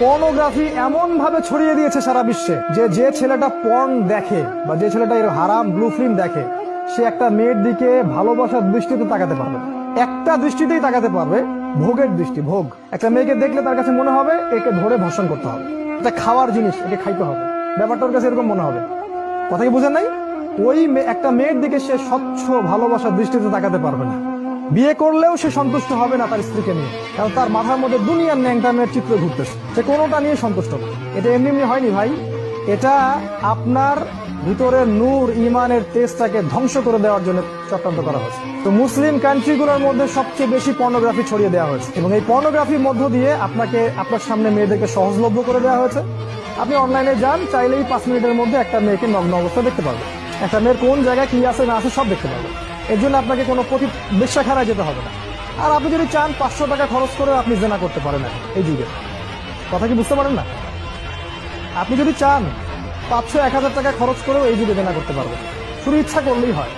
Pornography এমন ভাবে ছড়িয়ে দিয়েছে সারা বিশ্বে যে ছেলেটা পর্ন দেখে বা যে ছেলেটা এর হারাম ব্লু ফিল্ম দেখে, সে একটা মেয়ের দিকে ভালোবাসার দৃষ্টিতে তাকাতে পারবে না। একটা দৃষ্টিতেই তাকাতে পারবে, ভোগের দৃষ্টি, ভোগ। একটা মেয়েকে দেখলে তার কাছে মনে হবে একে ধরে ধর্ষণ করতে হবে, এটা খাওয়ার জিনিস, একে খাইতে হবে, ব্যাপারটা ওর কাছে এরকম মনে হবে। কথা কি বুঝেন নাই? ওই একটা মেয়ের দিকে সে স্বচ্ছ ভালোবাসার দৃষ্টিতে তাকাতে পারবে না। বিয়ে করলেও সে সন্তুষ্ট হবে না তার স্ত্রীকে নিয়ে, কারণ তার মাথার মধ্যে দুনিয়ার ন্যাংটা মেয়ের চিত্র ঘুরতেছে, সে কোনোটা নিয়ে সন্তুষ্ট না। এটা এমনি এমনি হয়নি ভাই, এটা আপনার ভিতরের নূর ইমানের তেজটাকে ধ্বংস করে দেওয়ার জন্য চক্রান্ত করা হয়েছে। তো মুসলিম কান্ট্রিগুলোর মধ্যে সবচেয়ে বেশি পর্নোগ্রাফি ছড়িয়ে দেওয়া হয়েছে, এবং এই পর্নোগ্রাফির মধ্য দিয়ে আপনার সামনে মেয়েদেরকে সহজলভ্য করে দেওয়া হয়েছে। আপনি অনলাইনে যান, চাইলেই 5 মিনিটের মধ্যে একটা মেয়েকে নগ্ন অবস্থা দেখতে পারবেন, একটা মেয়ের কোন জায়গায় কি আছে না আছে সব দেখতে পারবেন। এর জন্য আপনাকে কোনো বেশ্যাখানায় যেতে হবে না। আর আপনি যদি চান 500 টাকা খরচ করে আপনি জেনা করতে পারেন এখন এই যুগে। কথা কি বুঝতে পারেন না? আপনি যদি চান 500-1000 টাকা খরচ করেও এই যুগে জেনা করতে পারবেন, শুধু ইচ্ছা করলেই হয়।